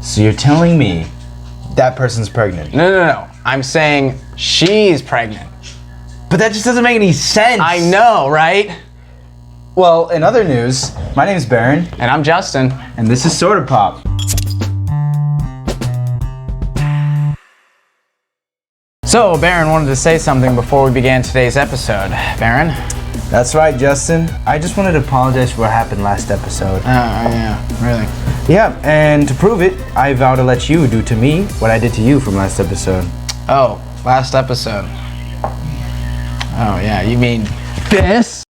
So you're telling me that person's pregnant? No. I'm saying she's pregnant. But that just doesn't make any sense. I know, right? Well, in other news, my name's Baron. And I'm Justin. And this is Sorta Pop. So, Baron wanted to say something before we began today's episode. Baron? That's right, Justin. I just wanted to apologize for what happened last episode. Yeah, really. Yeah, and to prove it, I vow to let you do to me what I did to you from last episode. Oh, last episode. Oh, yeah, you mean this?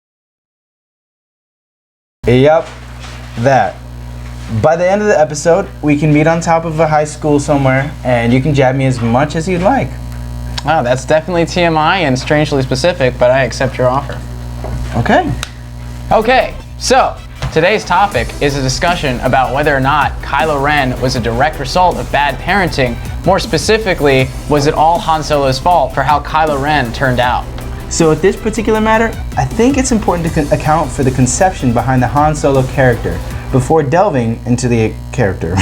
Yep, that. By the end of the episode, we can meet on top of a high school somewhere, and you can jab me as much as you'd like. Oh, that's definitely TMI and strangely specific, but I accept your offer. Okay, so today's topic is a discussion about whether or not Kylo Ren was a direct result of bad parenting. More specifically, was it all Han Solo's fault for how Kylo Ren turned out? So with this particular matter, I think it's important to account for the conception behind the Han Solo character before delving into the character.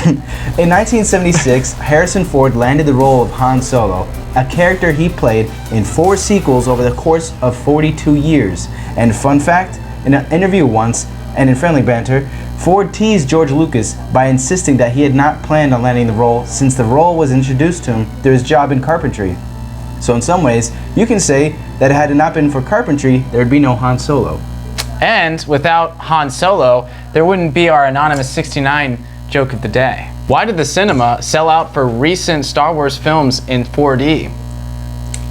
In 1976, Harrison Ford landed the role of Han Solo, a character he played in 4 sequels over the course of 42 years. And fun fact, in an interview once, and in friendly banter, Ford teased George Lucas by insisting that he had not planned on landing the role since the role was introduced to him through his job in carpentry. So in some ways, you can say that had it not been for carpentry, there would be no Han Solo. And without Han Solo, there wouldn't be our anonymous 69 joke of the day. Why did the cinema sell out for recent Star Wars films in 4D?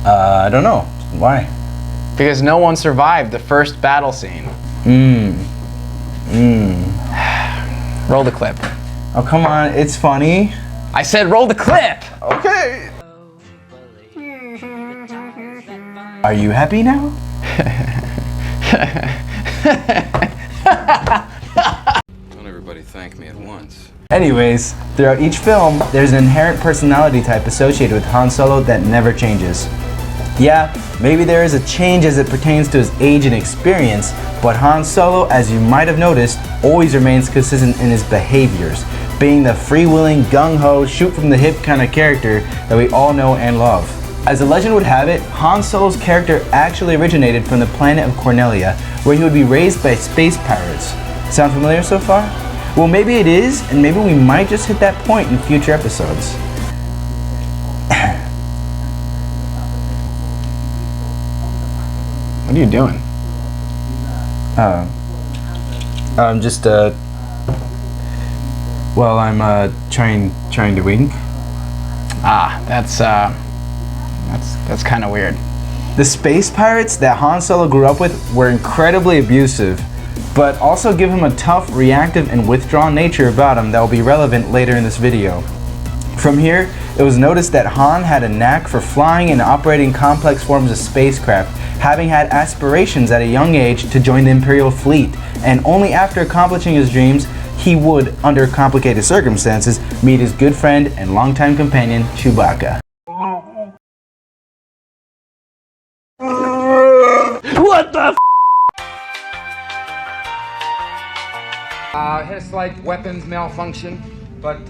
I don't know. Why? Because no one survived the first battle scene. Roll the clip. Oh, come on. It's funny. I said roll the clip! Okay. Are you happy now? Don't everybody thank me at once. Anyways, throughout each film, there's an inherent personality type associated with Han Solo that never changes. Yeah, maybe there is a change as it pertains to his age and experience, but Han Solo, as you might have noticed, always remains consistent in his behaviors, being the freewheeling, gung-ho, shoot-from-the-hip kind of character that we all know and love. As the legend would have it, Han Solo's character actually originated from the planet of Cornelia, where he would be raised by space pirates. Sound familiar so far? Well, maybe it is, and maybe we might just hit that point in future episodes. What are you doing? I'm just, well, I'm, trying to wink. Ah, that's kind of weird. The space pirates that Han Solo grew up with were incredibly abusive, but also give him a tough, reactive, and withdrawn nature about him that will be relevant later in this video. From here, it was noticed that Han had a knack for flying and operating complex forms of spacecraft, having had aspirations at a young age to join the Imperial fleet, and only after accomplishing his dreams, he would, under complicated circumstances, meet his good friend and longtime companion, Chewbacca. What the f***? Had a slight weapons malfunction, but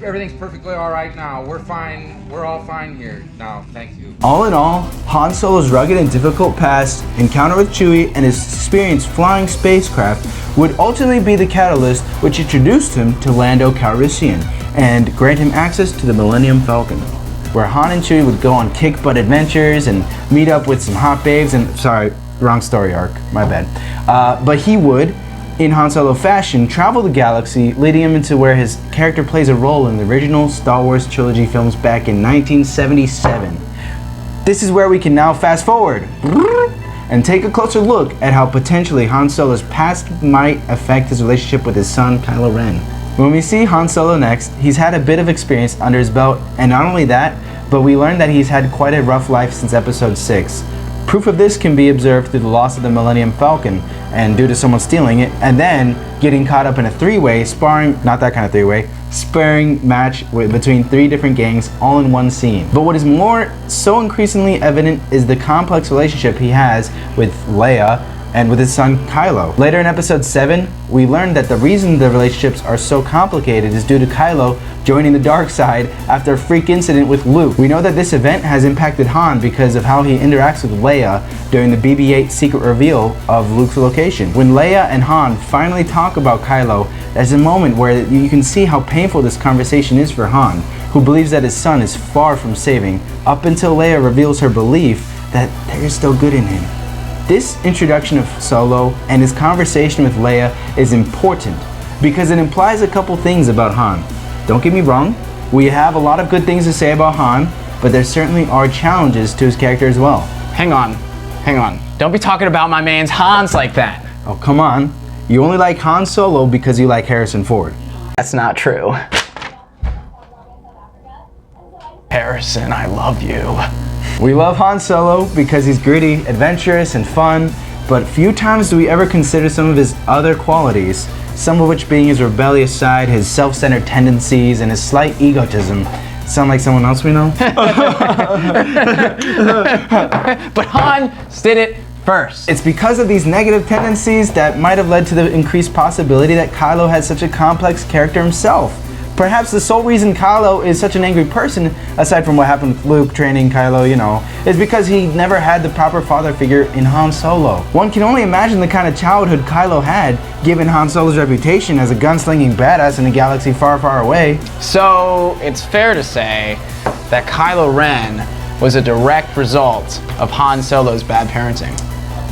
everything's perfectly all right now. We're fine. We're all fine here now. Thank you. All in all, Han Solo's rugged and difficult past, encounter with Chewie, and his experience flying spacecraft would ultimately be the catalyst which introduced him to Lando Calrissian and grant him access to the Millennium Falcon, where Han and Chewie would go on kick-butt adventures and meet up with some hot babes and, sorry, wrong story arc, my bad. But he would, in Han Solo fashion, travel the galaxy, leading him into where his character plays a role in the original Star Wars trilogy films back in 1977. This is where we can now fast forward and take a closer look at how potentially Han Solo's past might affect his relationship with his son, Kylo Ren. When we see Han Solo next, he's had a bit of experience under his belt, and not only that, but we learn that he's had quite a rough life since episode 6. Proof of this can be observed through the loss of the Millennium Falcon, and due to someone stealing it, and then getting caught up in a three-way sparring, not that kind of three-way, sparring match between 3 different gangs all in one scene. But what is more so increasingly evident is the complex relationship he has with Leia, and with his son Kylo. Later in episode 7, we learned that the reason the relationships are so complicated is due to Kylo joining the dark side after a freak incident with Luke. We know that this event has impacted Han because of how he interacts with Leia during the BB-8 secret reveal of Luke's location. When Leia and Han finally talk about Kylo, there's a moment where you can see how painful this conversation is for Han, who believes that his son is far from saving, up until Leia reveals her belief that there is still good in him. This introduction of Solo and his conversation with Leia is important because it implies a couple things about Han. Don't get me wrong, we have a lot of good things to say about Han, but there certainly are challenges to his character as well. Hang on. Don't be talking about my man's Hans like that. Oh, come on. You only like Han Solo because you like Harrison Ford. That's not true. Harrison, I love you. We love Han Solo because he's gritty, adventurous, and fun, but few times do we ever consider some of his other qualities, some of which being his rebellious side, his self-centered tendencies, and his slight egotism. Sound like someone else we know? But Han did it first. It's because of these negative tendencies that might have led to the increased possibility that Kylo had such a complex character himself. Perhaps the sole reason Kylo is such an angry person, aside from what happened with Luke training Kylo, is because he never had the proper father figure in Han Solo. One can only imagine the kind of childhood Kylo had, given Han Solo's reputation as a gunslinging badass in a galaxy far, far away. So it's fair to say that Kylo Ren was a direct result of Han Solo's bad parenting.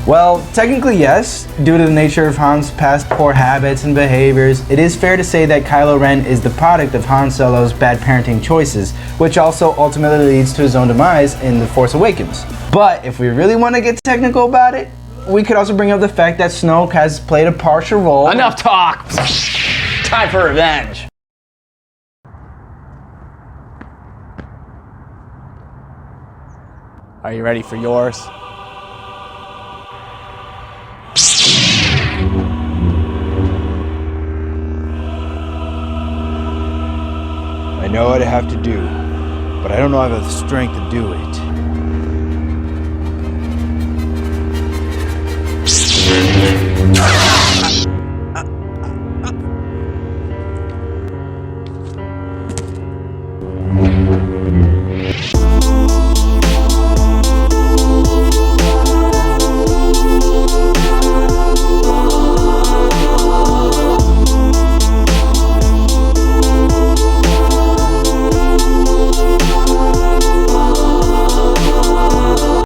Well, technically yes. Due to the nature of Han's past poor habits and behaviors, it is fair to say that Kylo Ren is the product of Han Solo's bad parenting choices, which also ultimately leads to his own demise in The Force Awakens. But if we really want to get technical about it, we could also bring up the fact that Snoke has played a partial role. Enough talk! Time for revenge. Are you ready for yours? I know what I have to do, but I don't know if I have the strength to do it.